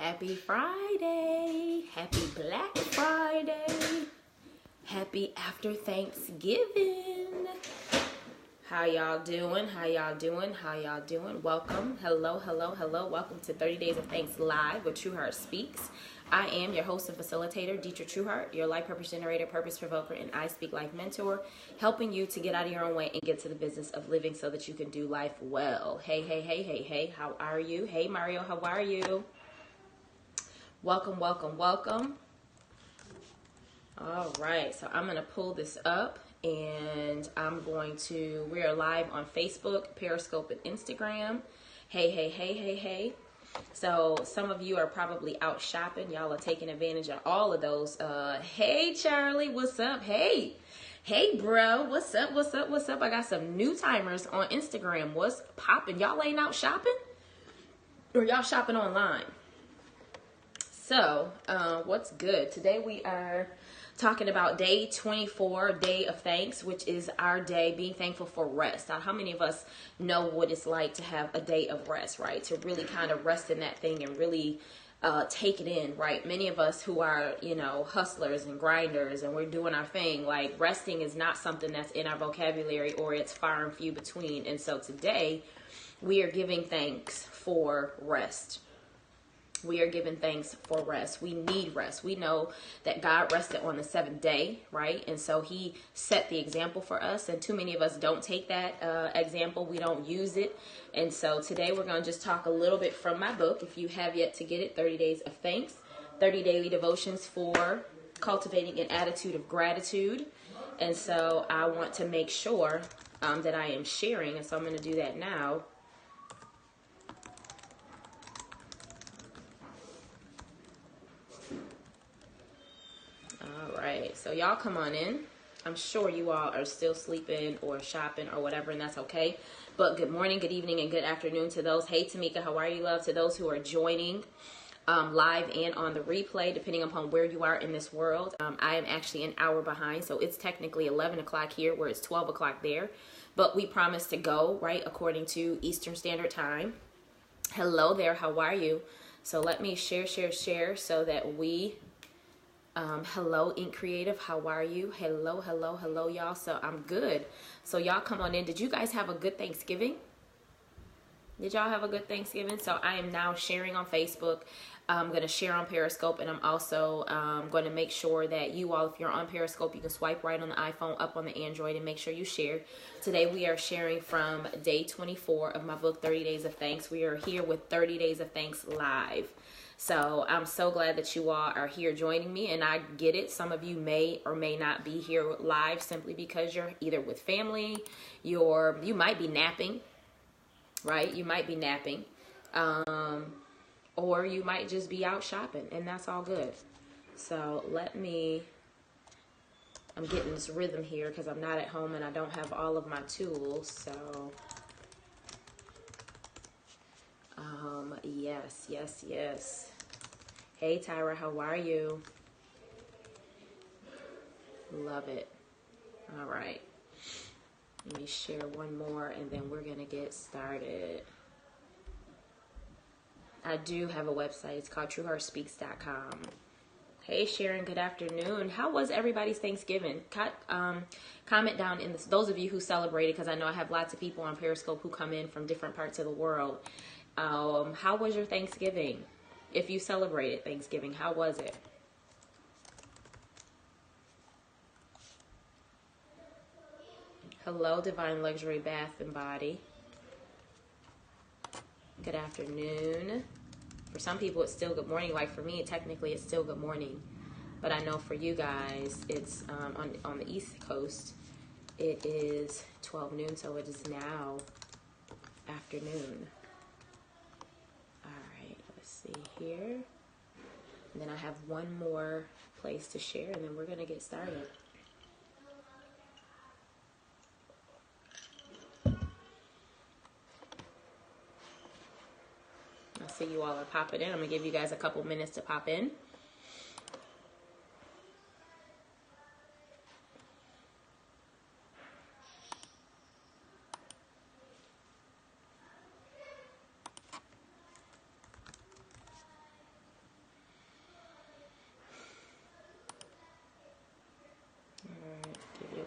Happy Friday. Happy Black Friday. Happy after Thanksgiving. How y'all doing? How y'all doing? How y'all doing? Welcome. Hello, hello, hello. Welcome to 30 Days of Thanks Live with Trueheart Speaks. I am your host and facilitator, Detra Trueheart, your life purpose generator, purpose provoker, and I Speak Life mentor, helping you to get out of your own way and get to the business of living so that you can do life well. Hey, hey, hey, hey, hey. How are you? Hey, Mario, how are you? Welcome, welcome, welcome. All right, so I'm going to pull this up and we are live on Facebook, Periscope, and Instagram. Hey, hey, hey, hey, hey. So some of you are probably out shopping. Y'all are taking advantage of all of those. Hey, Charlie, what's up? Hey, bro, what's up? What's up? What's up? I got some new timers on Instagram. What's popping? Y'all ain't out shopping? Or y'all shopping online? So, what's good? Today we are talking about day 24, day of thanks, which is our day being thankful for rest. Now, how many of us know what it's like to have a day of rest, right? To really kind of rest in that thing and really take it in, right? Many of us who are, hustlers and grinders and we're doing our thing, like resting is not something that's in our vocabulary or it's far and few between. And so today we are giving thanks for rest. We are giving thanks for rest. We need rest. We know that God rested on the seventh day, right? And so he set the example for us. And too many of us don't take that example. We don't use it. And so today we're going to just talk a little bit from my book. If you have yet to get it, 30 Days of Thanks, 30 Daily Devotions for Cultivating an Attitude of Gratitude. And so I want to make sure that I am sharing. And so I'm going to do that now. Right, so y'all come on in. I'm sure you all are still sleeping or shopping or whatever, and that's okay. But good morning, good evening, and good afternoon to those. Hey, Tamika, how are you, love? To those who are joining live and on the replay, depending upon where you are in this world. I am actually an hour behind, so it's technically 11 o'clock here, where it's 12 o'clock there. But we promise to go, right, according to Eastern Standard Time. Hello there, how are you? So let me share so that we... hello, Ink Creative. How are you? Hello, hello, hello, y'all. So I'm good. So y'all come on in. Did you guys have a good Thanksgiving? Did y'all have a good Thanksgiving? So I am now sharing on Facebook. I'm going to share on Periscope, and I'm also going to make sure that you all, if you're on Periscope, you can swipe right on the iPhone, up on the Android, and make sure you share. Today we are sharing from day 24 of my book, 30 Days of Thanks. We are here with 30 Days of Thanks live. So I'm so glad that you all are here joining me, and I get it. Some of you may or may not be here live simply because you're either with family, you might be napping, right? You might be napping, or you might just be out shopping, and that's all good. So I'm getting this rhythm here because I'm not at home and I don't have all of my tools. So yes. Hey, Tyra, how are you? Love it. All right. Let me share one more and then we're going to get started. I do have a website. It's called trueheartspeaks.com. Hey, Sharon, good afternoon. How was everybody's Thanksgiving? Comment down in this, those of you who celebrated, because I know I have lots of people on Periscope who come in from different parts of the world. How was your Thanksgiving? If you celebrated Thanksgiving, how was it? Hello, Divine Luxury Bath and Body. Good afternoon. For some people, it's still good morning. Like for me, technically, it's still good morning. But I know for you guys, it's on the East Coast, it is 12 noon, so it is now afternoon. See here, and then I have one more place to share, and then we're gonna get started. I see you all are popping in. I'm gonna give you guys a couple minutes to pop in.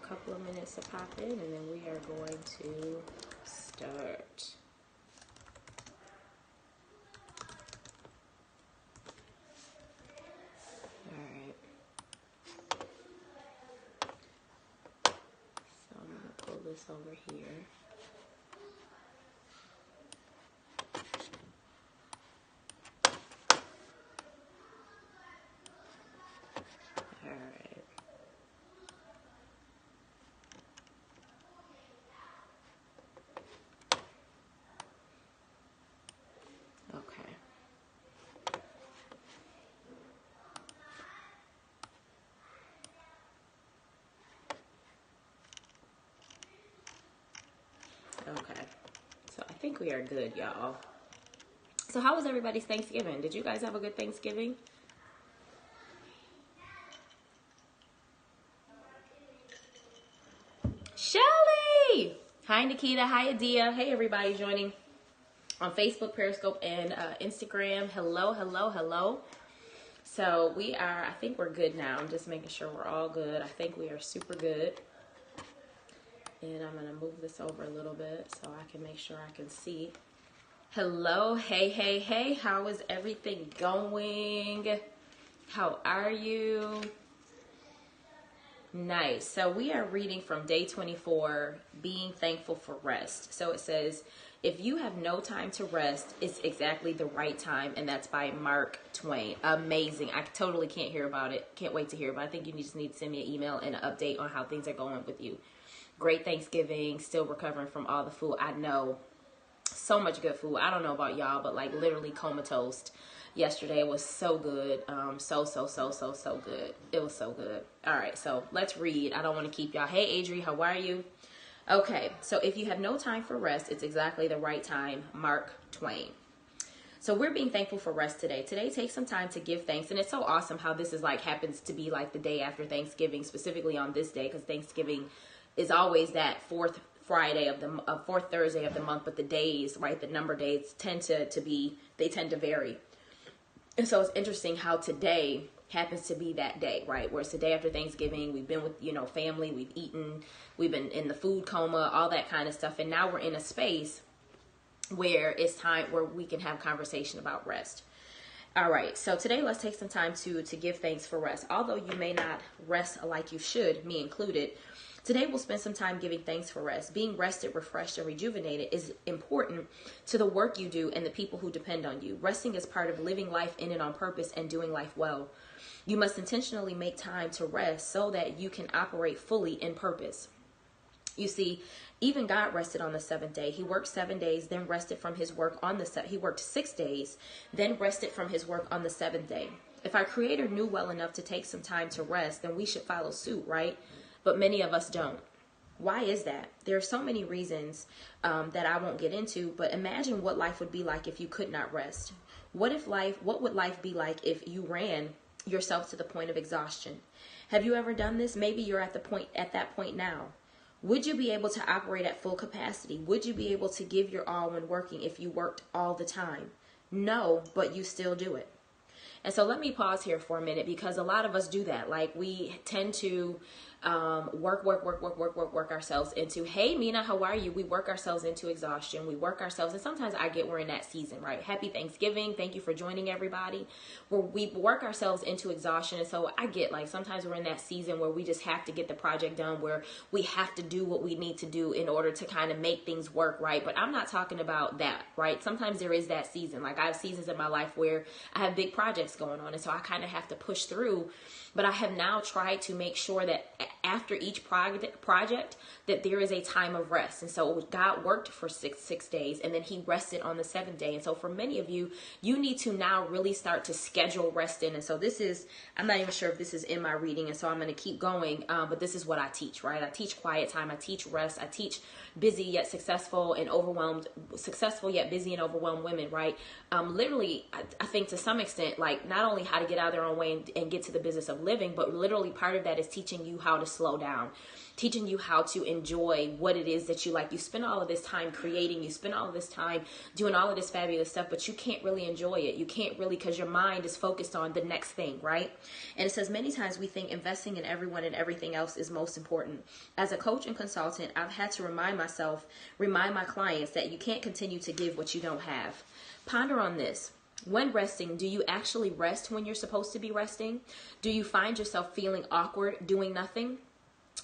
couple of minutes to pop in, and then we are going to start. All right. So I'm going to pull this over here. All right. Okay. Okay. So I think we are good, y'all. So how was everybody's Thanksgiving? Did you guys have a good Thanksgiving? Shelly! Hi, Nikita. Hi, Adia. Hey, everybody joining on Facebook, Periscope, and Instagram. Hello, hello, hello. So we are, I think we're good now. I'm just making sure we're all good. I think we are super good. And I'm going to move this over a little bit so I can make sure I can see. Hello. Hey, hey, hey. How is everything going? How are you? Nice. So we are reading from Day24, Being Thankful for Rest. So it says, if you have no time to rest, it's exactly the right time. And that's by Mark Twain. Amazing. I totally can't hear about it. Can't wait to hear about it. I think you just need to send me an email and an update on how things are going with you. Great Thanksgiving. Still recovering from all the food. I know. So much good food. I don't know about y'all, but like literally comatose. Yesterday was so good. So good. It was so good. All right, so let's read. I don't want to keep y'all. Hey, Adri, how are you? Okay, so if you have no time for rest, it's exactly the right time. Mark Twain. So we're being thankful for rest today. Today, take some time to give thanks. And it's so awesome how this is like happens to be like the day after Thanksgiving, specifically on this day, because Thanksgiving is always that fourth Thursday of the month, but the days, right, the number days tend to vary. And so it's interesting how today happens to be that day, right? Where it's the day after Thanksgiving. We've been with, family. We've eaten. We've been in the food coma, all that kind of stuff. And now we're in a space where it's time where we can have conversation about rest. All right. So today, let's take some time to give thanks for rest. Although you may not rest like you should, me included, today we'll spend some time giving thanks for rest. Being rested, refreshed, and rejuvenated is important to the work you do and the people who depend on you. Resting is part of living life in and on purpose and doing life well. You must intentionally make time to rest so that you can operate fully in purpose. You see, even God rested on the seventh day. He worked 7 days, then rested from his work on he worked 6 days, then rested from his work on the seventh day. If our Creator knew well enough to take some time to rest, then we should follow suit, right? But many of us don't. Why is that? There are so many reasons that I won't get into, but imagine what life would be like if you could not rest. What would life be like if you ran yourself to the point of exhaustion? Have you ever done this? Maybe you're at that point now. Would you be able to operate at full capacity? Would you be able to give your all when working if you worked all the time? No, but you still do it. And so let me pause here for a minute, because a lot of us do that. Like, we tend to work ourselves into, hey, Mina, how are you? We work ourselves into exhaustion. We work ourselves. And sometimes we're in that season, right? Happy Thanksgiving. Thank you for joining, everybody. Where we work ourselves into exhaustion. And so I get, like, sometimes we're in that season where we just have to get the project done, where we have to do what we need to do in order to kind of make things work, right? But I'm not talking about that, right? Sometimes there is that season. Like, I have seasons in my life where I have big projects going on. And so I kind of have to push through. But I have now tried to make sure that after each project that there is a time of rest. And so God worked for six days, and then he rested on the seventh day. And so for many of you, you need to now really start to schedule rest in. And so I'm not even sure if this is in my reading, and so I'm going to keep going. But this is what I teach, right? I teach quiet time. I teach rest. I teach busy yet successful and overwhelmed, successful yet busy and overwhelmed women, right? Literally, I think to some extent, like, not only how to get out of their own way and get to the business of living, but literally part of that is teaching you how to slow down, teaching you how to enjoy what it is that you like. You spend all of this time creating, you spend all of this time doing all of this fabulous stuff, but you can't really enjoy it. You can't really, because your mind is focused on the next thing, right? And it says many times we think investing in everyone and everything else is most important. As a coach and consultant, I've had to remind my clients that you can't continue to give what you don't have. Ponder on this. When resting, do you actually rest when you're supposed to be resting? Do you find yourself feeling awkward doing nothing?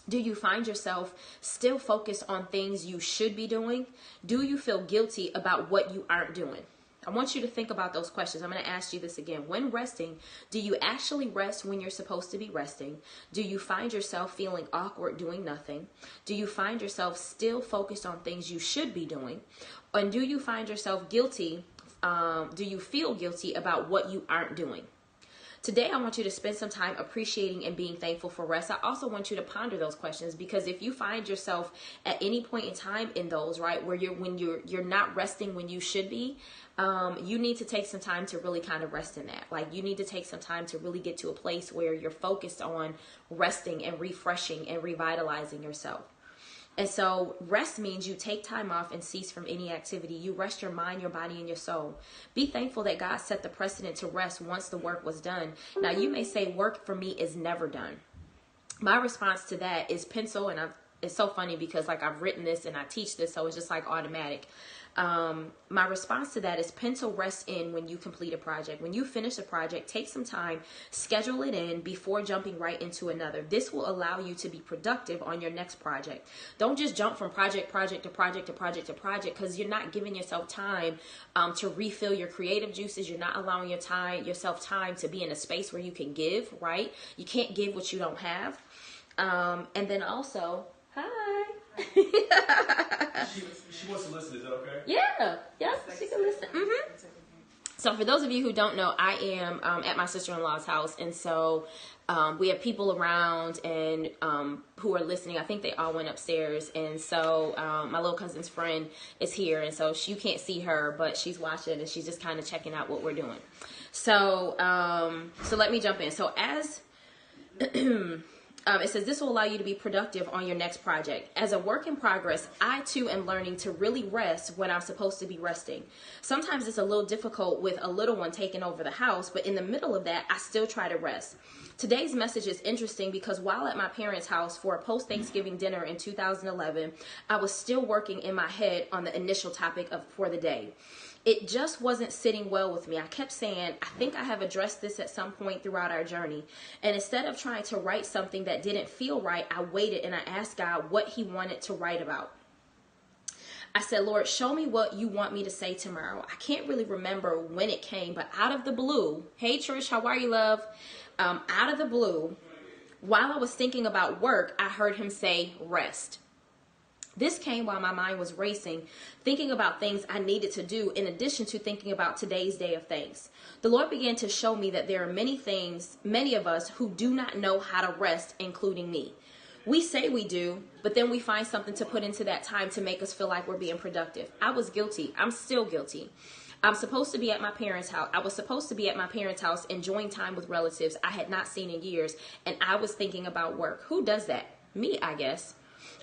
Do you find yourself still focused on things you should be doing? Do you feel guilty about what you aren't doing? I want you to think about those questions. I'm going to ask you this again. When resting, do you actually rest when you're supposed to be resting? Do you find yourself feeling awkward doing nothing? Do you find yourself still focused on things you should be doing? And do you find yourself guilty? Do you feel guilty about what you aren't doing? Today, I want you to spend some time appreciating and being thankful for rest. I also want you to ponder those questions, because if you find yourself at any point in time in those, right, where you're not resting when you should be, you need to take some time to really kind of rest in that. Like, you need to take some time to really get to a place where you're focused on resting and refreshing and revitalizing yourself. And so rest means you take time off and cease from any activity. You rest your mind, your body, and your soul. Be thankful that God set the precedent to rest once the work was done. Now, you may say work for me is never done. My response to that is pencil, and it's so funny because like I've written this and I teach this, so it's just like automatic. My response to that is pencil rest in when you complete a project. When you finish a project, take some time, schedule it in before jumping right into another. This will allow you to be productive on your next project. Don't just jump from project to project, because you're not giving yourself time to refill your creative juices. You're not allowing yourself time to be in a space where you can give, right? You can't give what you don't have. And then also, hi. She wants to listen. Is that okay? Yeah, she can listen. So for those of you who don't know, I am at my sister-in-law's house, and so we have people around and who are listening. I think they all went upstairs, and so my little cousin's friend is here, and so you can't see her, but she's watching and she's just kind of checking out what we're doing. So so let me jump in. So as it says, this will allow you to be productive on your next project. As a work in progress, I too am learning to really rest when I'm supposed to be resting. Sometimes it's a little difficult with a little one taking over the house, but in the middle of that, I still try to rest. Today's message is interesting because while at my parents' house for a post-Thanksgiving dinner in 2011, I was still working in my head on the initial topic for the day. It just wasn't sitting well with me. I kept saying, I think I have addressed this at some point throughout our journey. And instead of trying to write something that didn't feel right, I waited and I asked God what he wanted to write about. I said, Lord, show me what you want me to say tomorrow. I can't really remember when it came, but out of the blue, hey Trish, how are you, love? Out of the blue, while I was thinking about work, I heard him say rest. This came while my mind was racing, thinking about things I needed to do in addition to thinking about today's day of thanks. The Lord began to show me that there are many of us who do not know how to rest, including me. We say we do, but then we find something to put into that time to make us feel like we're being productive. I was guilty. I'm still guilty. I'm supposed to be at my parents' house. I was supposed to be at my parents' house enjoying time with relatives I had not seen in years, and I was thinking about work. Who does that? Me, I guess.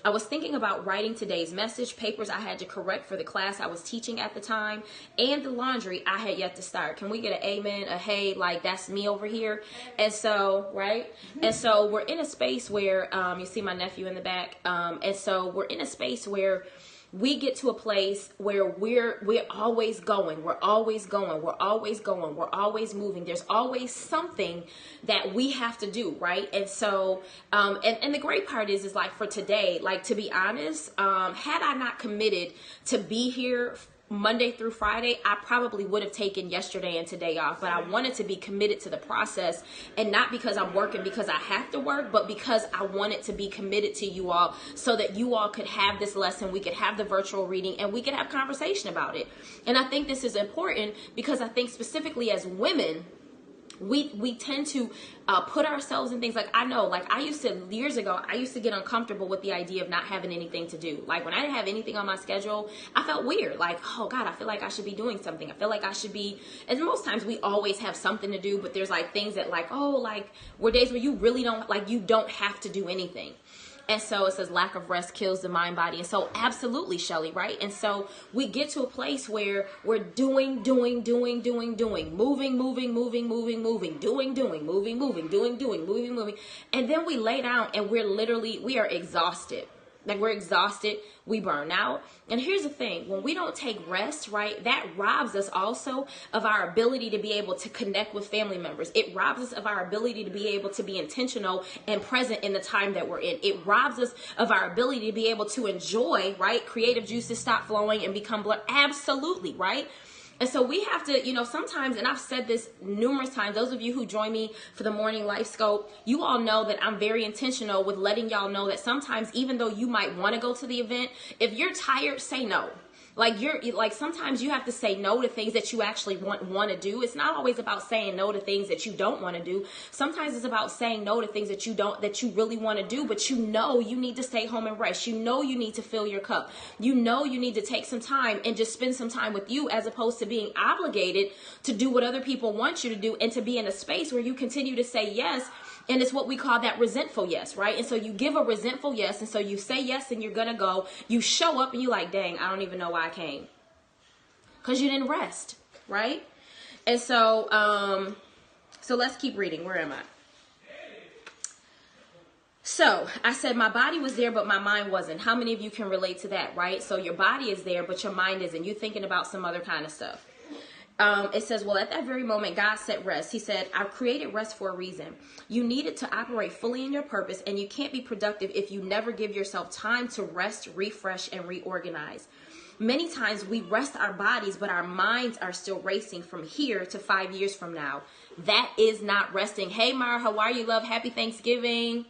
I was thinking about writing today's message, papers I had to correct for the class I was teaching at the time, and the laundry I had yet to start. Can we get an amen, a hey, like that's me over here? And so, right? And so we're in a space where, you see my nephew in the back, and so we're in a space where we get to a place where we're always going, we're always moving. There's always something that we have to do, right? And so, and the great part is like for today, like to be honest, had I not committed to be here Monday through Friday, I probably would have taken yesterday and today off, but I wanted to be committed to the process, and not because I'm working because I have to work, but because I wanted to be committed to you all so that you all could have this lesson, we could have the virtual reading, and we could have conversation about it. And I think this is important because I think specifically as women, we tend to put ourselves in things. Like, I know, like, years ago, I used to get uncomfortable with the idea of not having anything to do. Like, when I didn't have anything on my schedule, I felt weird. Like, oh God, I feel like I should be doing something. I feel like I should be, and most times we always have something to do, but there's like things that like, oh, like, were days where you really don't, like, you don't have to do anything. And so it says lack of rest kills the mind, body. And so absolutely, Shelly, right? And so we get to a place where we're doing, moving, moving. And then we lay down and we are exhausted. Like, we're exhausted, we burn out. And here's the thing, when we don't take rest, right, that robs us also of our ability to be able to connect with family members. It robs us of our ability to be able to be intentional and present in the time that we're in. It robs us of our ability to be able to enjoy, right, creative juices stop flowing and become blood. Absolutely, right? And so we have to, sometimes, and I've said this numerous times, those of you who join me for the morning life scope, you all know that I'm very intentional with letting y'all know that sometimes, even though you might want to go to the event, if you're tired, say no. Like sometimes you have to say no to things that you actually want to do. It's not always about saying no to things that you don't want to do. Sometimes it's about saying no to things that you really want to do, but you need to stay home and rest. You need to fill your cup. You need to take some time and just spend some time with you, as opposed to being obligated to do what other people want you to do, and to be in a space where you continue to say yes. And it's what we call that resentful yes, right? And so you give a resentful yes, and so you say yes and you're going to go. You show up and you're like, dang, I don't even know why I came. Because you didn't rest, right? And so, so let's keep reading. Where am I? So I said my body was there, but my mind wasn't. How many of you can relate to that, right? So your body is there, but your mind isn't. You're thinking about some other kind of stuff. It says, well, at that very moment, God set rest. He said, I've created rest for a reason. You need it to operate fully in your purpose, and you can't be productive if you never give yourself time to rest, refresh, and reorganize. Many times we rest our bodies, but our minds are still racing from here to 5 years from now. That is not resting. Hey, Mara, how are you, love? Happy Thanksgiving.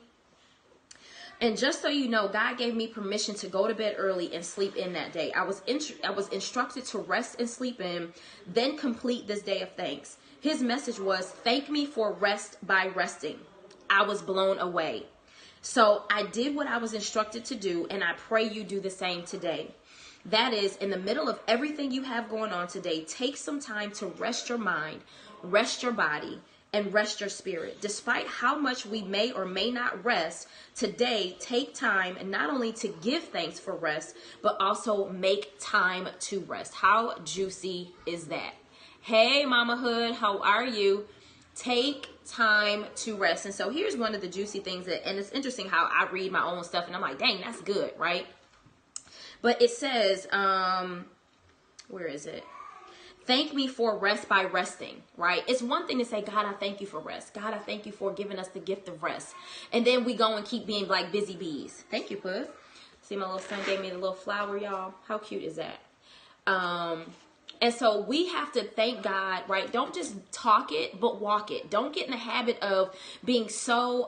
And just so you know, God gave me permission to go to bed early and sleep in that day. I was instructed to rest and sleep in, then complete this day of thanks. His message was, thank me for rest by resting. I was blown away. So I did what I was instructed to do, and I pray you do the same today. That is, in the middle of everything you have going on today, take some time to rest your mind, rest your body, and rest your spirit. Despite how much we may or may not rest, today take time, and not only to give thanks for rest, but also make time to rest. How juicy is that? Hey, Mama Hood, how are you? Take time to rest. And so here's one of the juicy things and it's interesting how I read my own stuff and I'm like, dang, that's good, right? But it says, where is it? Thank me for rest by resting, right? It's one thing to say, God, I thank you for rest. God, I thank you for giving us the gift of rest. And then we go and keep being like busy bees. Thank you, Puss. See, my little son gave me the little flower, y'all. How cute is that? And so we have to thank God, right? Don't just talk it, but walk it. Don't get in the habit of being so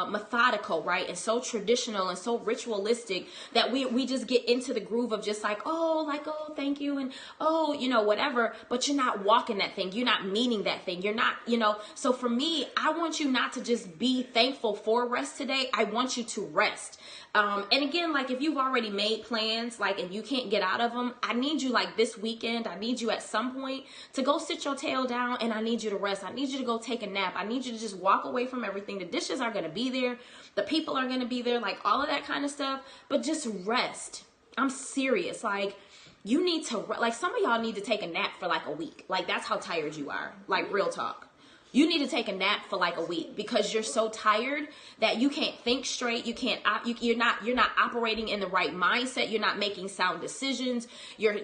methodical, right? And so traditional and so ritualistic that we just get into the groove of just like, oh, thank you. And, oh, whatever. But you're not walking that thing. You're not meaning that thing. You're not, So for me, I want you not to just be thankful for rest today. I want you to rest. And again, like if you've already made plans, and you can't get out of them, I need you this weekend, I need you at some point to go sit your tail down and I need you to rest. I need you to go take a nap. I need you to just walk away from everything. The dishes are going to be there. The people are going to be there, all of that kind of stuff, but just rest. I'm serious. You need to, some of y'all need to take a nap for a week. That's how tired you are. Real talk. You need to take a nap for a week because you're so tired that you can't think straight. You're not operating in the right mindset. You're not making sound decisions. Your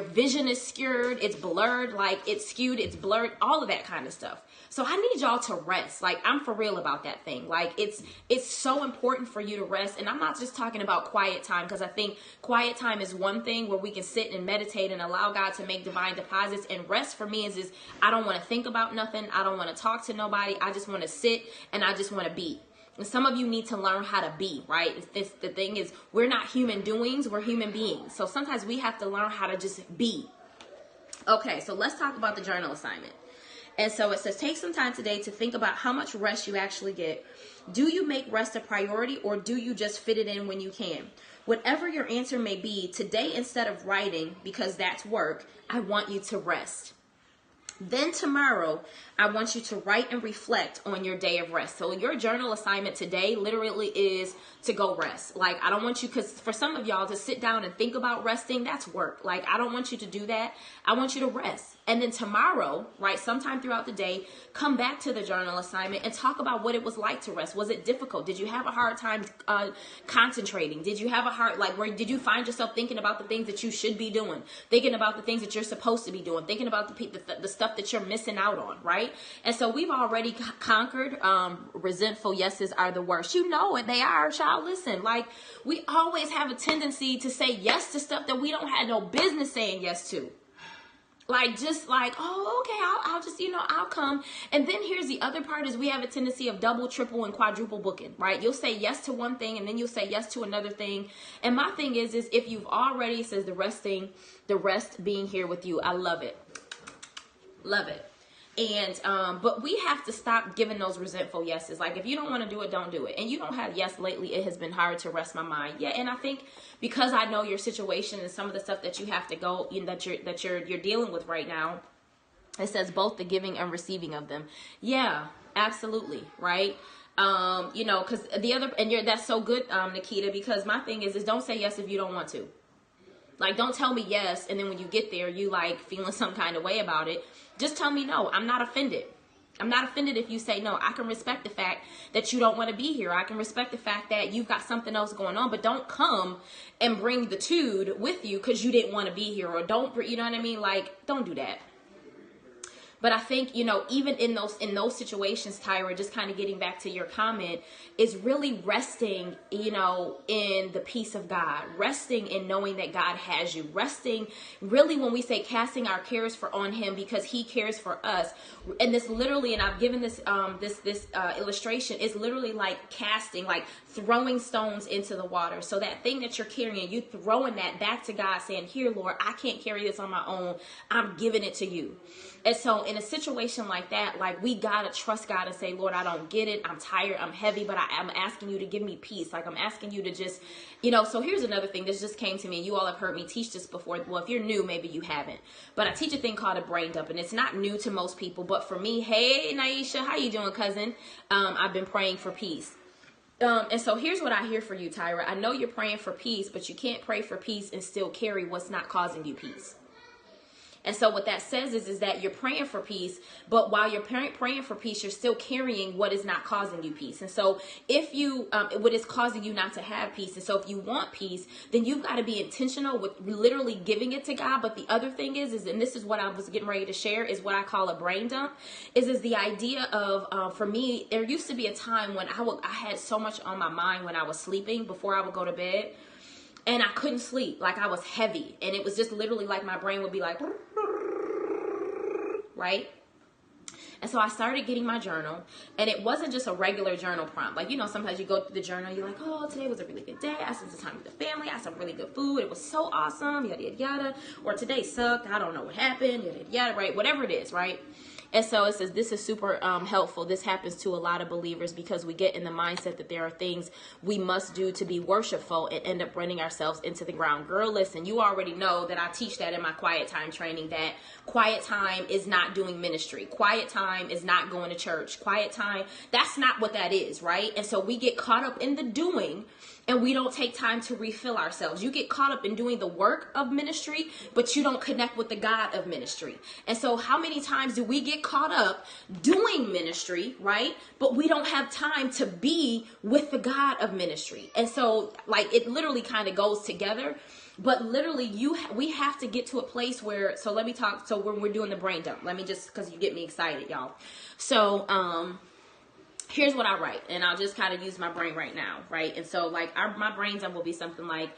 vision is skewed. It's blurred. It's skewed. It's blurred. All of that kind of stuff. So I need y'all to rest. I'm for real about that thing. It's so important for you to rest. And I'm not just talking about quiet time, because I think quiet time is one thing where we can sit and meditate and allow God to make divine deposits. And rest for me is I don't want to think about nothing. I don't want to talk to nobody. I just want to sit and I just want to be. And some of you need to learn how to be, right? The thing is, we're not human doings. We're human beings. So sometimes we have to learn how to just be. Okay, so let's talk about the journal assignment. And so it says, take some time today to think about how much rest you actually get. Do you make rest a priority, or do you just fit it in when you can? Whatever your answer may be, today, instead of writing, because that's work, I want you to rest. Then tomorrow, I want you to write and reflect on your day of rest. So your journal assignment today literally is to go rest. Like, I don't want you, because for some of y'all to sit down and think about resting, that's work. Like, I don't want you to do that. I want you to rest. And then tomorrow, right, sometime throughout the day, come back to the journal assignment and talk about what it was like to rest. Was it difficult? Did you have a hard time concentrating? Did you have a hard, like, where did you find yourself thinking about the things that you should be doing? Thinking about the things that you're supposed to be doing? Thinking about the stuff that you're missing out on, right? And so we've already conquered resentful yeses are the worst. You know it. They are, child. Listen, like, we always have a tendency to say yes to stuff that we don't have no business saying yes to. Like, just like, oh, okay, I'll just, I'll come. And then here's the other part is we have a tendency of double, triple, and quadruple booking, right? You'll say yes to one thing, and then you'll say yes to another thing. And my thing is if you've already, says the rest being here with you, I love it. Love it. And, but we have to stop giving those resentful yeses. Like, if you don't want to do it, don't do it. And you don't have yes lately. It has been hard to rest my mind. Yeah. And I think because I know your situation and some of the stuff that you have to go, that you're dealing with right now, it says both the giving and receiving of them. Yeah, absolutely. Right. Cause that's so good, Nikita, because my thing is don't say yes if you don't want to. Like, don't tell me yes, and then when you get there, you like feeling some kind of way about it. Just tell me no. I'm not offended. I'm not offended if you say no. I can respect the fact that you don't want to be here. I can respect the fact that you've got something else going on, but don't come and bring the tude with you because you didn't want to be here, or don't, you know what I mean? Like, don't do that. But I think, even in those situations, Tyra, just kind of getting back to your comment, is really resting, in the peace of God, resting in knowing that God has you, resting really when we say casting our cares on him because he cares for us. And this literally, and I've given this illustration, is literally like casting, like throwing stones into the water. So that thing that you're carrying, you throwing that back to God, saying, here, Lord, I can't carry this on my own. I'm giving it to you. And so in a situation like that, like, we got to trust God and say, Lord, I don't get it. I'm tired. I'm heavy, but I'm asking you to give me peace. Like, I'm asking you to just, so here's another thing. This just came to me. You all have heard me teach this before. Well, if you're new, maybe you haven't. But I teach a thing called a brain dump, and it's not new to most people. But for me, hey, Naisha, how you doing, cousin? I've been praying for peace. And so here's what I hear for you, Tyra. I know you're praying for peace, but you can't pray for peace and still carry what's not causing you peace. And so what that says is that you're praying for peace, but while you're praying for peace, you're still carrying what is not causing you peace. And so if you, what is causing you not to have peace. And so if you want peace, then you've got to be intentional with literally giving it to God. But the other thing is, and this is what I was getting ready to share, is what I call a brain dump, is the idea of, for me, there used to be a time when I had so much on my mind when I was sleeping before I would go to bed. And I couldn't sleep. Like, I was heavy. And it was just literally like my brain would be like, right? And so I started getting my journal. And it wasn't just a regular journal prompt. Like, sometimes you go through the journal, you're like, oh, today was a really good day. I spent some time with the family. I had some really good food. It was so awesome. Yada, yada, yada. Or today sucked. I don't know what happened. Yada, yada, yada, right? Whatever it is, right? And so it says this is super helpful. This happens to a lot of believers because we get in the mindset that there are things we must do to be worshipful and end up running ourselves into the ground. Girl, listen, you already know that I teach that in my quiet time training, that quiet time is not doing ministry. Quiet time is not going to church. Quiet time, that's not what that is, right? And so we get caught up in the doing, and we don't take time to refill ourselves. You get caught up in doing the work of ministry, but you don't connect with the God of ministry. And so how many times do we get caught up doing ministry, right? But we don't have time to be with the God of ministry. And so, like, it literally kind of goes together. But literally, we have to get to a place where, so let me talk, so when we're doing the brain dump, let me just, because you get me excited, y'all. So, here's what I write, and I'll just kind of use my brain right now, right? And so, like, my brain dump will be something like,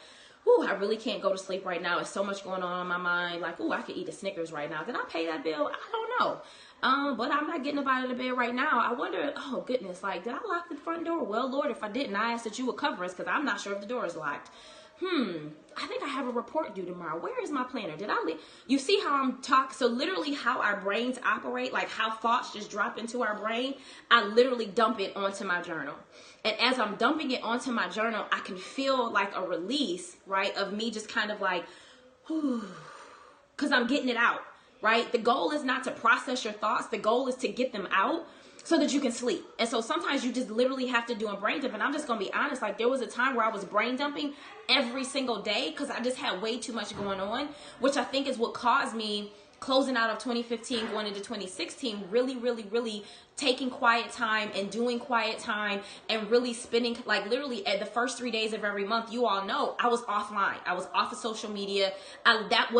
ooh, I really can't go to sleep right now. There's so much going on in my mind. Like, ooh, I could eat a Snickers right now. Did I pay that bill? I don't know. But I'm not getting up out of the bed right now. I wonder, oh, goodness, like, did I lock the front door? Well, Lord, if I didn't, I ask that you would cover us because I'm not sure if the door is locked. I think I have a report due tomorrow. Where is my planner? Did I leave? You see how I'm talking? So literally how our brains operate, like how thoughts just drop into our brain, I literally dump it onto my journal. And as I'm dumping it onto my journal, I can feel like a release, right, of me just kind of like, because I'm getting it out, right? The goal is not to process your thoughts. The goal is to get them out so that you can sleep. And so sometimes you just literally have to do a brain dump. And I'm just going to be honest, like there was a time where I was brain dumping every single day because I just had way too much going on, which I think is what caused me closing out of 2015, going into 2016, really taking quiet time and doing quiet time and really spending, like literally at the first 3 days of every month, you all know I was offline. I was off of social media. That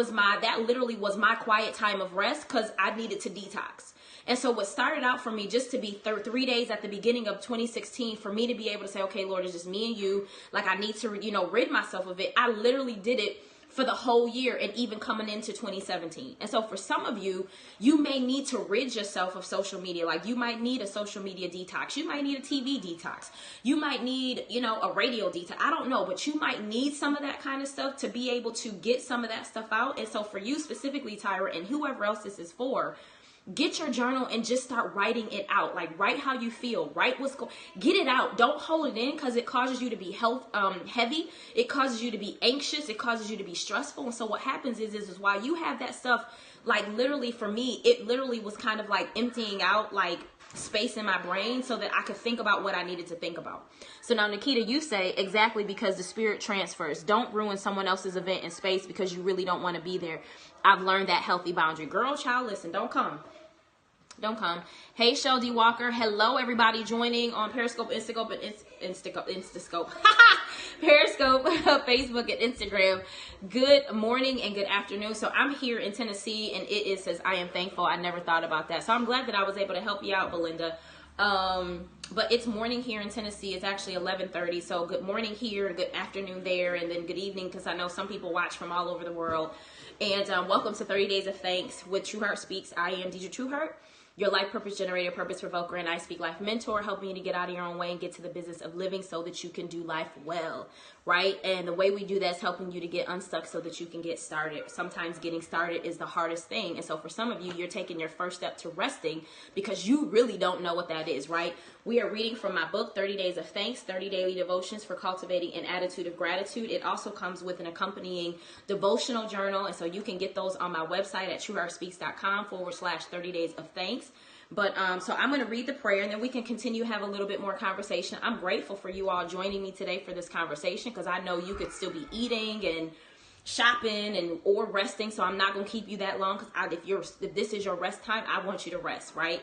literally was my quiet time of rest because I needed to detox. And so what started out for me just to be 3 days at the beginning of 2016, for me to be able to say, okay, Lord, it's just me and you. Like I need to, rid myself of it. I literally did it for the whole year and even coming into 2017. And so for some of you, you may need to rid yourself of social media. Like you might need a social media detox. You might need a TV detox. You might need, a radio detox. I don't know, but you might need some of that kind of stuff to be able to get some of that stuff out. And so for you specifically, Tyra, and whoever else this is for, get your journal and just start writing it out. Like write how you feel, write what's going, get it out. Don't hold it in because it causes you to be heavy. It causes you to be anxious. It causes you to be stressful. And so what happens is while you have that stuff, like literally for me, it literally was kind of like emptying out like space in my brain so that I could think about what I needed to think about. So now, Nikita, you say exactly because the spirit transfers. Don't ruin someone else's event and space because you really don't want to be there. I've learned that healthy boundary. Girl, child, listen, don't come. Don't come. Hey, Sheldy Walker. Hello, everybody joining on Periscope, Instascope, Periscope, Facebook, and Instagram. Good morning and good afternoon. So I'm here in Tennessee, and it says, I am thankful. I never thought about that. So I'm glad that I was able to help you out, Belinda. But it's morning here in Tennessee. It's actually 11:30. So good morning here, good afternoon there, and then good evening, because I know some people watch from all over the world. And welcome to 30 Days of Thanks with Trueheart Speaks. I am Detra Trueheart, your life purpose generator, purpose provoker, and I speak life mentor, helping you to get out of your own way and get to the business of living so that you can do life well, right? And the way we do that is helping you to get unstuck so that you can get started. Sometimes getting started is the hardest thing. And so for some of you, you're taking your first step to resting because you really don't know what that is, right? We are reading from my book, 30 Days of Thanks, 30 Daily Devotions for Cultivating an Attitude of Gratitude. It also comes with an accompanying devotional journal. And so you can get those on my website at trueheartspeaks.com/30 Days of Thanks. But so I'm going to read the prayer and then we can continue to have a little bit more conversation. I'm grateful for you all joining me today for this conversation because I know you could still be eating and shopping or resting. So I'm not going to keep you that long because if this is your rest time, I want you to rest, right?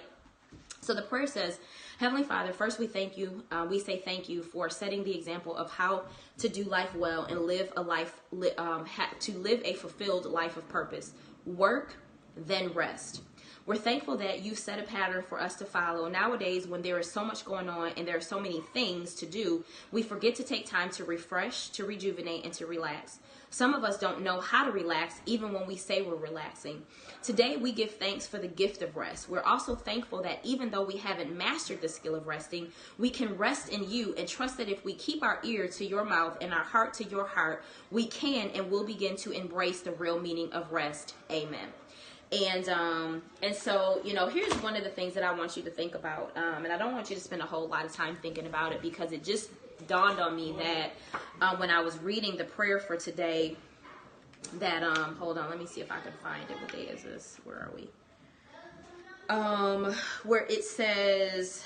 So the prayer says, Heavenly Father, first we thank you. We say thank you for setting the example of how to do life well and live a life, to live a fulfilled life of purpose. Work, then rest. We're thankful that you set a pattern for us to follow. Nowadays, when there is so much going on and there are so many things to do, we forget to take time to refresh, to rejuvenate, and to relax. Some of us don't know how to relax even when we say we're relaxing. Today, we give thanks for the gift of rest. We're also thankful that even though we haven't mastered the skill of resting, we can rest in you and trust that if we keep our ear to your mouth and our heart to your heart, we can and will begin to embrace the real meaning of rest. Amen. And so, here's one of the things that I want you to think about. And I don't want you to spend a whole lot of time thinking about it because it just dawned on me that when I was reading the prayer for today, that, hold on, let me see if I can find it. What day is this? Where are we? Where it says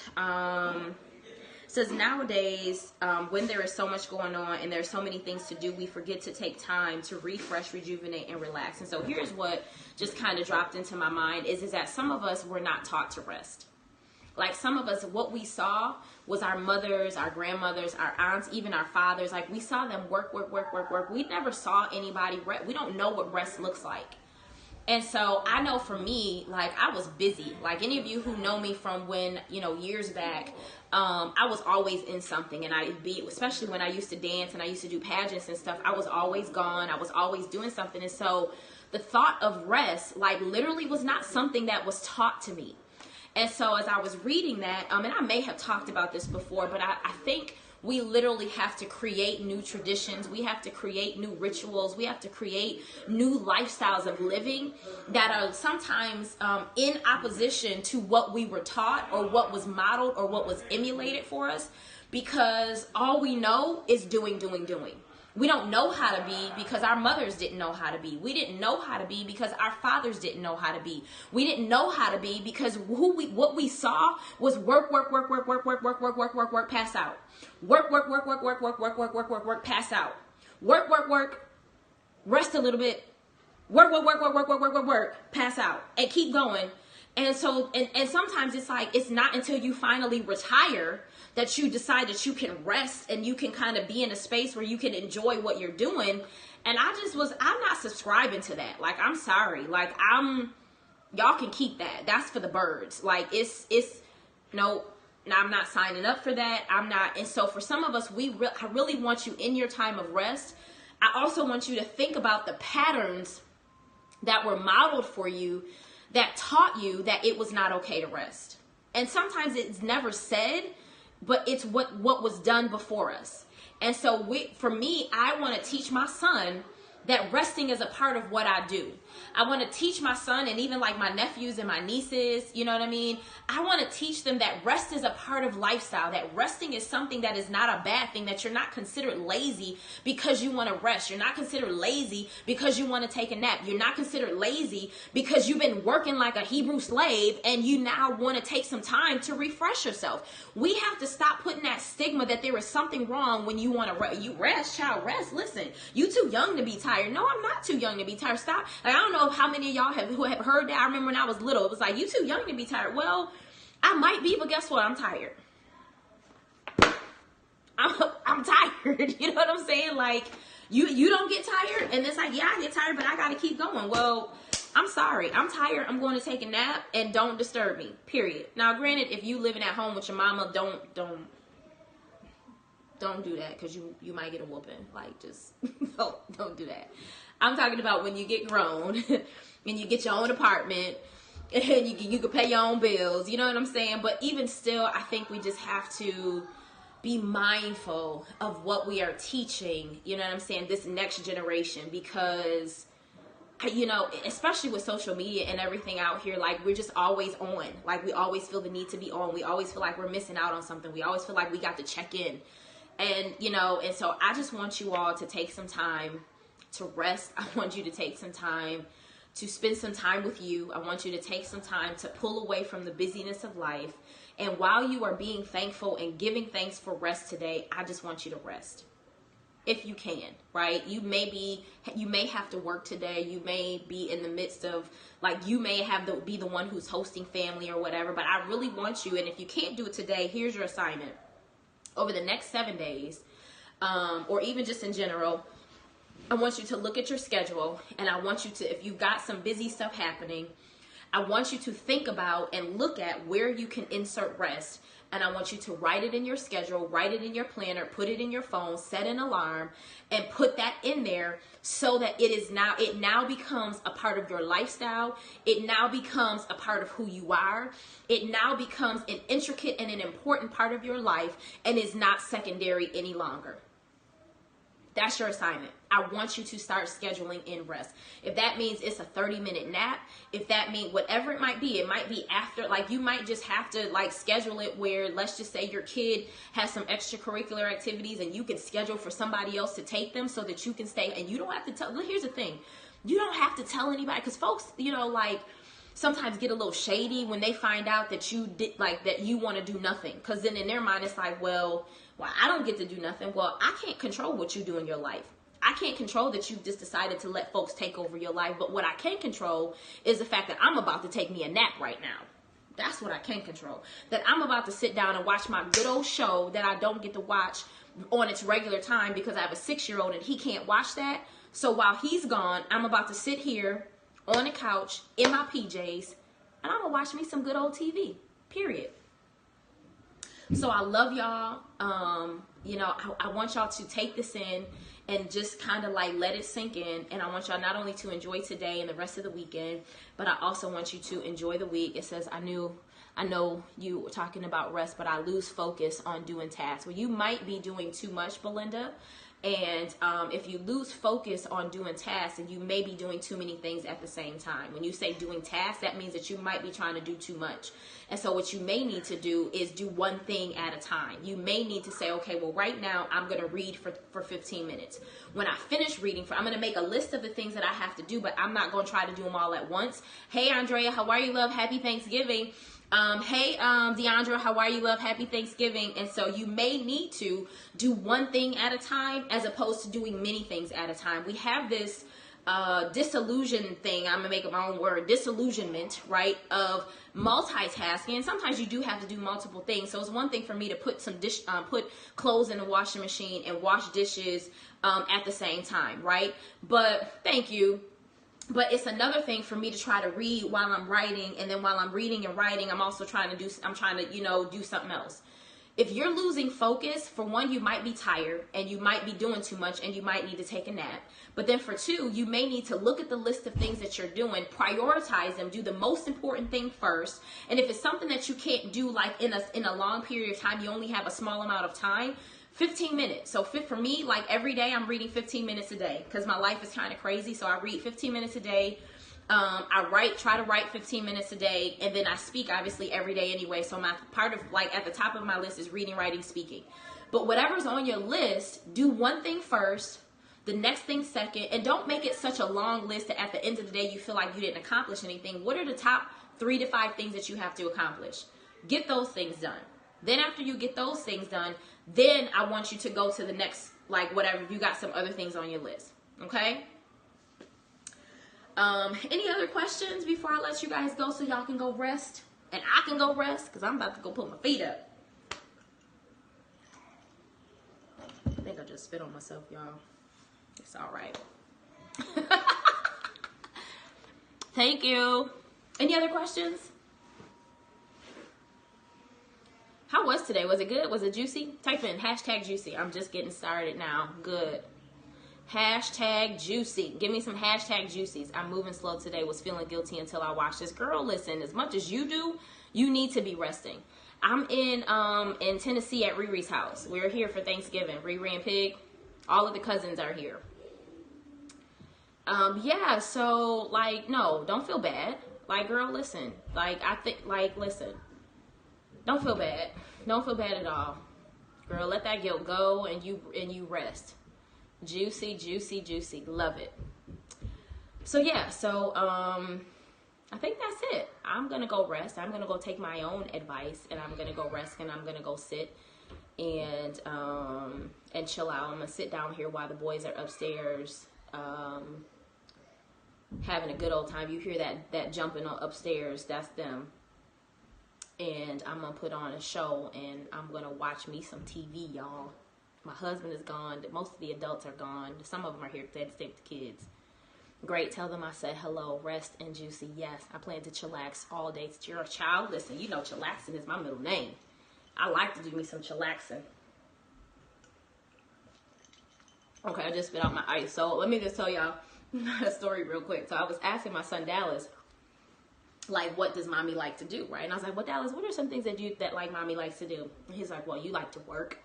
nowadays, when there is so much going on and there's so many things to do, we forget to take time to refresh, rejuvenate, and relax. And so here's what just kind of dropped into my mind is that some of us were not taught to rest. Like some of us, what we saw was our mothers, our grandmothers, our aunts, even our fathers. Like we saw them work. We never saw anybody rest. We don't know what rest looks like. And so I know for me, like I was busy. Like any of you who know me from when, years back, I was always in something. And especially when I used to dance and I used to do pageants and stuff, I was always gone. I was always doing something. And so the thought of rest, like literally was not something that was taught to me. And so as I was reading that, and I may have talked about this before, but I think We literally have to create new traditions. We have to create new rituals. We have to create new lifestyles of living that are sometimes in opposition to what we were taught or what was modeled or what was emulated for us, because all we know is doing. We don't know how to be because our mothers didn't know how to be. We didn't know how to be because our fathers didn't know how to be. We didn't know how to be because what we saw was work, pass out. Work, pass out. Work, rest a little bit. Work, pass out. And keep going. And so, and sometimes it's like, it's not until you finally retire that you decide that you can rest and you can kind of be in a space where you can enjoy what you're doing. And I'm not subscribing to that. Like, I'm sorry. Like, y'all can keep that. That's for the birds. Like, no, I'm not signing up for that. I'm not. And so for some of us, I really want you in your time of rest. I also want you to think about the patterns that were modeled for you that taught you that it was not okay to rest. And sometimes it's never said, but it's what was done before us. And so for me, I want to teach my son that resting is a part of what I do. I want to teach my son, and even like my nephews and my nieces, you know what I mean? I want to teach them that rest is a part of lifestyle, that resting is something that is not a bad thing, that you're not considered lazy because you want to rest. You're not considered lazy because you want to take a nap. You're not considered lazy because you've been working like a Hebrew slave and you now want to take some time to refresh yourself. We have to stop putting that stigma that there is something wrong when you want to rest. You rest, child, rest. Listen, you too young to be tired. No, I'm not too young to be tired. Stop. Like, I don't know how many of y'all have heard that. I remember when I was little, it was like, you too young to be tired. Well, I might be, but guess what? I'm tired. I'm tired. You know what I'm saying? Like, you don't get tired, and it's like, yeah, I get tired, but I gotta keep going. Well, I'm sorry. I'm tired. I'm going to take a nap, and don't disturb me. Period. Now, granted, if you living at home with your mama, don't do that, because you might get a whooping. Like, just don't do that. I'm talking about when you get grown and you get your own apartment and you can pay your own bills. You know what I'm saying? But even still, I think we just have to be mindful of what we are teaching, you know what I'm saying, this next generation, because, you know, especially with social media and everything out here, like, we're just always on. Like, we always feel the need to be on. We always feel like we're missing out on something. We always feel like we got to check in. And, you know, and so I just want you all to take some time to rest. I want you to take some time to spend some time with you. I want you to take some time to pull away from the busyness of life. And while you are being thankful and giving thanks for rest today, I just want you to rest. If you can, right? You may have to work today. You may be in the midst of, like, you may have to be the one who's hosting family or whatever, but I really want you, and if you can't do it today, here's your assignment. Over the next 7 days, or even just in general, I want you to look at your schedule, and I want you to, if you've got some busy stuff happening, I want you to think about and look at where you can insert rest. And I want you to write it in your schedule, write it in your planner, put it in your phone, set an alarm, and put that in there so that it now becomes a part of your lifestyle. It now becomes a part of who you are. It now becomes an intricate and an important part of your life and is not secondary any longer. That's your assignment. I want you to start scheduling in rest. If that means it's a 30-minute nap, if that means whatever it might be after, like, you might just have to, like, schedule it where, let's just say your kid has some extracurricular activities and you can schedule for somebody else to take them so that you can stay, and you don't have to tell. Here's the thing. You don't have to tell anybody, because folks, you know, like, sometimes get a little shady when they find out that you did, like, that you want to do nothing, because then in their mind it's like, well, I don't get to do nothing. Well, I can't control what you do in your life. I can't control that you've just decided to let folks take over your life. But what I can control is the fact that I'm about to take me a nap right now. That's what I can control. That I'm about to sit down and watch my good old show that I don't get to watch on its regular time because I have a 6-year-old and he can't watch that. So while he's gone, I'm about to sit here on the couch in my PJs and I'm going to watch me some good old TV. Period. So I love y'all. You know, I want y'all to take this in and just kind of like let it sink in. And I want y'all not only to enjoy today and the rest of the weekend, but I also want you to enjoy the week. It says, I knew I know you were talking about rest, but I lose focus on doing tasks. Well, you might be doing too much, Belinda. And if you lose focus on doing tasks, and you may be doing too many things at the same time. When you say doing tasks, that means that you might be trying to do too much. And so what you may need to do is do one thing at a time. You may need to say, okay, well, right now I'm going to read for 15 minutes. When I finish reading, I'm going to make a list of the things that I have to do, but I'm not going to try to do them all at once. Hey, Andrea, how are you, love? Happy Thanksgiving. Hey, Deandra, how are you, love? Happy Thanksgiving. And so you may need to do one thing at a time as opposed to doing many things at a time. We have this disillusion thing. I'm gonna make up my own word, disillusionment, right, of multitasking. And sometimes you do have to do multiple things. So it's one thing for me to put put clothes in the washing machine and wash dishes at the same time, right? But thank you. But it's another thing for me to try to read while I'm writing, and then while I'm reading and writing, I'm trying to do something else. If you're losing focus, for one, you might be tired and you might be doing too much and you might need to take a nap. But then for two, you may need to look at the list of things that you're doing, prioritize them, do the most important thing first. And if it's something that you can't do like in a long period of time, you only have a small amount of time, 15 minutes. So for me, like every day I'm reading 15 minutes a day because my life is kind of crazy. So I read 15 minutes a day. I try to write 15 minutes a day, and then I speak obviously every day anyway. So my part of like at the top of my list is reading, writing, speaking. But whatever's on your list, do one thing first, the next thing second, and don't make it such a long list that at the end of the day you feel like you didn't accomplish anything. What are the top 3 to 5 things that you have to accomplish? Get those things done. Then after you get those things done, then I want you to go to the next, like whatever, if you got some other things on your list. Okay? Any other questions before I let you guys go so y'all can go rest? And I can go rest because I'm about to go put my feet up. I think I just spit on myself, y'all. It's all right. Thank you. Any other questions? How was today? Was it good? Was it juicy? Type in #juicy. I'm just getting started now. Good. #juicy. Give me some #juicies. I'm moving slow today. Was feeling guilty until I watched this. Girl, listen, as much as you do, you need to be resting. I'm in Tennessee at Riri's house. We're here for Thanksgiving. Riri and Pig. All of the cousins are here. Yeah, so like, no, don't feel bad. Like, girl, listen. Like, I think, like, listen. Don't feel bad. Don't feel bad at all. Girl, let that guilt go and you rest. Juicy, juicy, juicy. Love it. So yeah, so I think that's it. I'm gonna go rest. I'm gonna go take my own advice, and I'm gonna go rest, and I'm gonna go sit and chill out. I'm gonna sit down here while the boys are upstairs having a good old time. You hear that jumping on upstairs, that's them. And I'm gonna put on a show, and I'm gonna watch me some TV, y'all. My husband is gone. Most of the adults are gone. Some of them are here to stay with the kids. Great. Tell them I said hello. Rest and juicy. Yes, I plan to chillax all day. You're a child. Listen, you know chillaxing is my middle name. I like to do me some chillaxing. Okay, I just spit out my ice. So let me just tell y'all a story real quick. So I was asking my son Dallas, like, what does mommy like to do, right? And I was like, well, Dallas, what are some things that like mommy likes to do? And he's like, well, you like to work.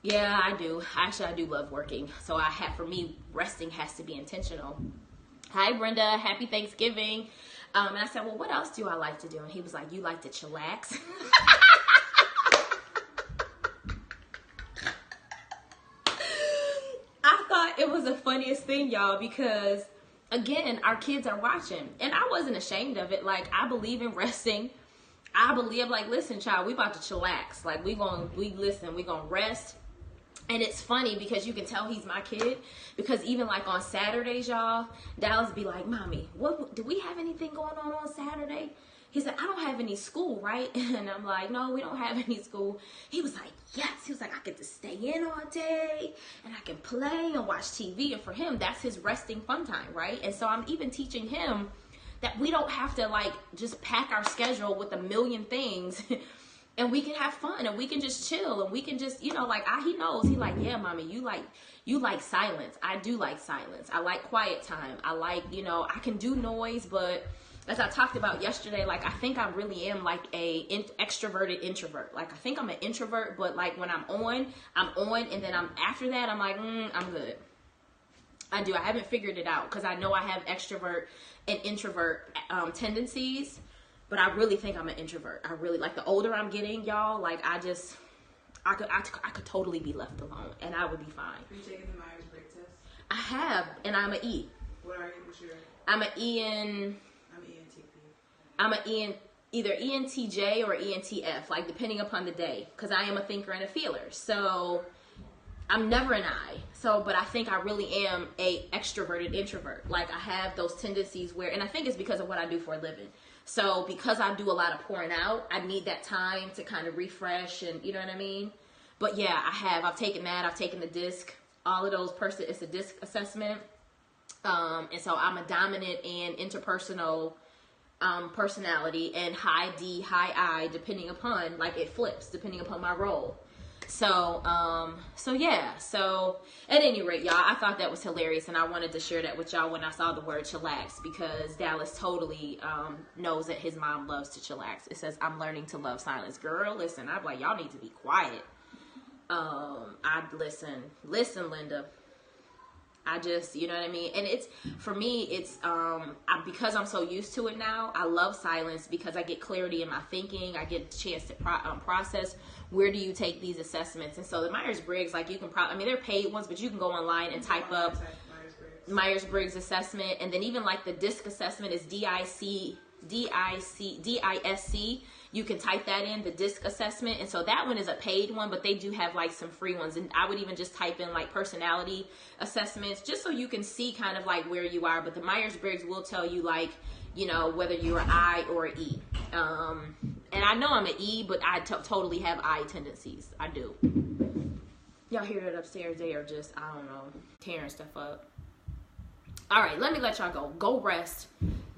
Yeah, I do. Actually, I do love working. So for me, resting has to be intentional. Hi, Brenda. Happy Thanksgiving. And I said, well, what else do I like to do? And he was like, you like to chillax. I thought it was the funniest thing, y'all, because again, our kids are watching, and I wasn't ashamed of it. Like, I believe in resting. I believe, like, listen, child, we about to chillax. Like, we gonna rest. And it's funny because you can tell he's my kid, because even like on Saturdays, y'all, Dallas be like, mommy, what do we have anything going on Saturday? He said, I don't have any school, right? And I'm like, no, we don't have any school. He was like, yes. He was like, I get to stay in all day and I can play and watch TV. And for him, that's his resting fun time, right? And so I'm even teaching him that we don't have to like just pack our schedule with a million things and we can have fun and we can just chill and we can just, you know, like he knows. He like, yeah, mommy, you like silence. I do like silence. I like quiet time. I like, you know, I can do noise, but as I talked about yesterday, like I think I really am like a extroverted introvert. Like I think I'm an introvert, but like when I'm on, and then after that, I'm like, I'm good. I haven't figured it out because I know I have extrovert and introvert tendencies, but I really think I'm an introvert. I really, like, the older I'm getting, y'all, like I could totally be left alone and I would be fine. Are you taking the Myers-Briggs test? I have, and I'm an E. What are you? What's your? I'm an EN. I'm ENTP. I'm an either ENTJ or ENTF, like depending upon the day, because I am a thinker and a feeler. So I'm never an I. So, but I think I really am a extroverted introvert. Like I have those tendencies where, and I think it's because of what I do for a living. So because I do a lot of pouring out, I need that time to kind of refresh, and you know what I mean? But yeah, I've taken that. I've taken the DISC. All of those it's a DISC assessment. And so I'm a dominant and interpersonal personality, and high D, high I, depending upon, like it flips depending upon my role. So yeah. So at any rate, y'all, I thought that was hilarious, and I wanted to share that with y'all when I saw the word chillax, because Dallas totally knows that his mom loves to chillax. It says, I'm learning to love silence. Girl, listen, I'm like, y'all need to be quiet. Listen, Linda. I just, you know what I mean? And it's, for me, it's, because I'm so used to it now, I love silence because I get clarity in my thinking. I get a chance to process, where do you take these assessments? And so the Myers-Briggs, like you can they're paid ones, but you can go online and type up Myers-Briggs assessment. And then even like the DISC assessment is DISC. You can type that in, the DISC assessment. And so that one is a paid one, but they do have like some free ones. And I would even just type in like personality assessments, just so you can see kind of like where you are. But the Myers-Briggs will tell you, like, you know, whether you're an I or an E. And I know I'm an E, but I totally have I tendencies. I do. Y'all hear that upstairs? They are just, I don't know, tearing stuff up. All right, let me let y'all go. Go rest.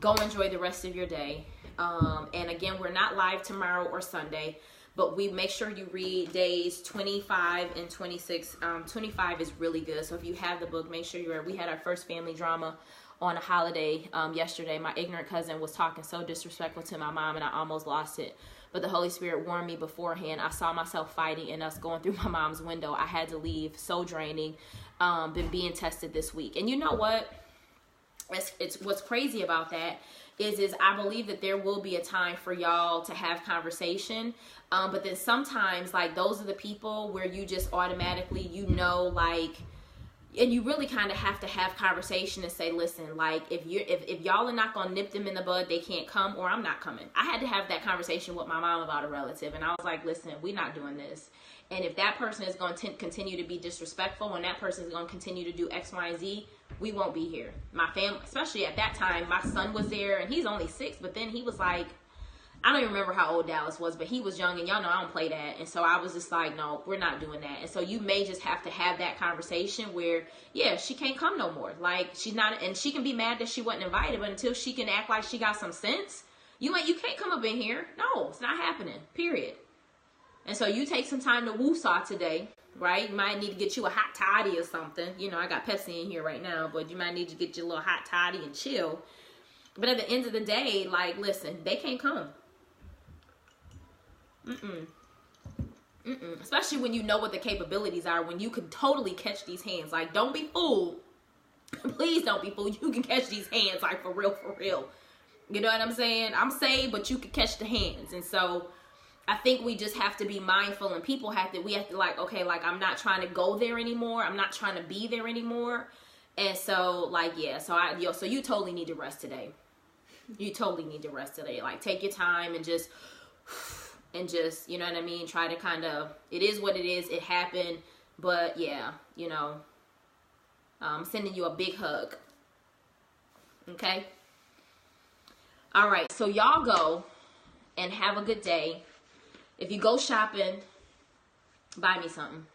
Go enjoy the rest of your day. And again, we're not live tomorrow or Sunday, but we make sure you read days 25 and 26. 25 is really good. So if you have the book, make sure you're, we had our first family drama on a holiday yesterday. My ignorant cousin was talking so disrespectful to my mom, and I almost lost it. But the Holy Spirit warned me beforehand. I saw myself fighting and us going through my mom's window. I had to leave. So draining. Been being tested this week. And you know what? It's what's crazy about that is I believe that there will be a time for y'all to have conversation. But then sometimes, like, those are the people where you just automatically, you know, like, and you really kind of have to have conversation and say, listen, like, if y'all are not going to nip them in the bud, they can't come, or I'm not coming. I had to have that conversation with my mom about a relative, and I was like, listen, we're not doing this. And if that person is going to continue to be disrespectful, and that person is going to continue to do X, Y, and Z, we won't be here. My family, especially at that time, my son was there, and he's only 6, but then he was like, I don't even remember how old Dallas was, but he was young, and y'all know I don't play that. And so I was just like, no, we're not doing that. And so you may just have to have that conversation where, yeah, she can't come no more. Like, she's not, and she can be mad that she wasn't invited, but until she can act like she got some sense, you can't come up in here. No, it's not happening, period. And so you take some time to woo-saw today, right? You might need to get you a hot toddy or something. You know, I got Pepsi in here right now, but you might need to get your little hot toddy and chill. But at the end of the day, like, listen, they can't come. Especially when you know what the capabilities are, when you can totally catch these hands. Like, don't be fooled. Please don't be fooled. You can catch these hands, like, for real, for real. You know what I'm saying? I'm saved, but you can catch the hands. And so I think we just have to be mindful, and we have to like, okay, like, I'm not trying to go there anymore. I'm not trying to be there anymore. And so, like, yeah, so you totally need to rest today. You totally need to rest today. Like, take your time and just, you know what I mean? Try to kind of, it is what it is. It happened. But yeah, you know, I'm sending you a big hug. Okay? All right. So y'all go and have a good day. If you go shopping, buy me something.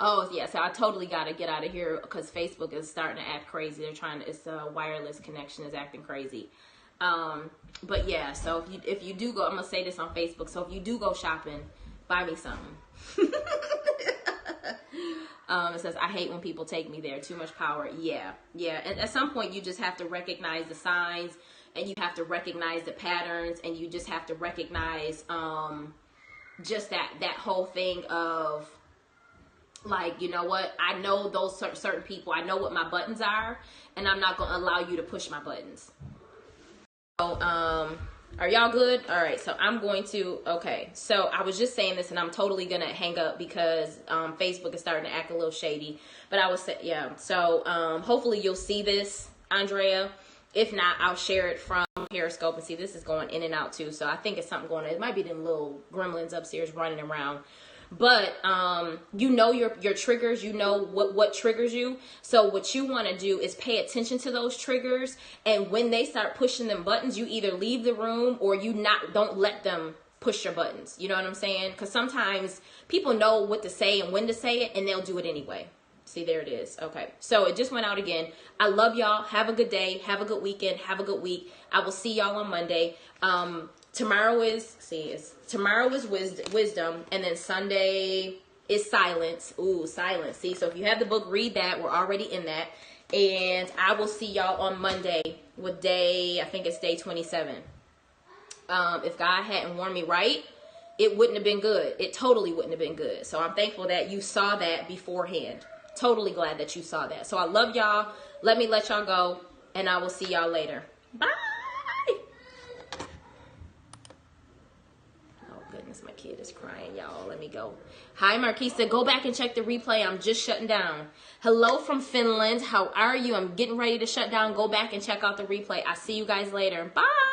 Oh, yeah, so I totally got to get out of here because Facebook is starting to act crazy. It's a wireless connection is acting crazy. But yeah, so if you do go, I'm going to say this on Facebook. So if you do go shopping, buy me something. It says, I hate when people take me there. Too much power. Yeah. And at some point, you just have to recognize the signs, and you have to recognize the patterns, and you just have to recognize just that whole thing of, like, you know what? I know those certain people. I know what my buttons are, and I'm not going to allow you to push my buttons. So, are y'all good? All right, so I'm going to, okay, so I was just saying this, and I'm totally going to hang up because Facebook is starting to act a little shady. But I was saying, yeah, so hopefully you'll see this, Andrea. If not, I'll share it from Periscope. And see, this is going in and out too, so I think it's something going on. It might be them little gremlins upstairs running around. But you know your triggers, you know what triggers you. So what you want to do is pay attention to those triggers, and when they start pushing them buttons, you either leave the room or don't let them push your buttons. You know what I'm saying? Because sometimes people know what to say and when to say it, and they'll do it anyway. See, there it is. Okay, so it just went out again. I love y'all. Have a good day. Have a good weekend. Have a good week. I will see y'all on Monday. Tomorrow is wisdom, and then Sunday is silence. Ooh, silence. See, so if you have the book, read that. We're already in that. And I will see y'all on Monday with I think it's day 27. If God hadn't warned me right, it wouldn't have been good. It totally wouldn't have been good. So I'm thankful that you saw that beforehand. Totally glad that you saw that. So I love y'all. Let me let y'all go, and I will see y'all later. Bye. My kid is crying, y'all. Let me go. Hi, Marquisa. Go back and check the replay. I'm just shutting down. Hello from Finland. How are you? I'm getting ready to shut down. Go back and check out the replay. I'll see you guys later. Bye.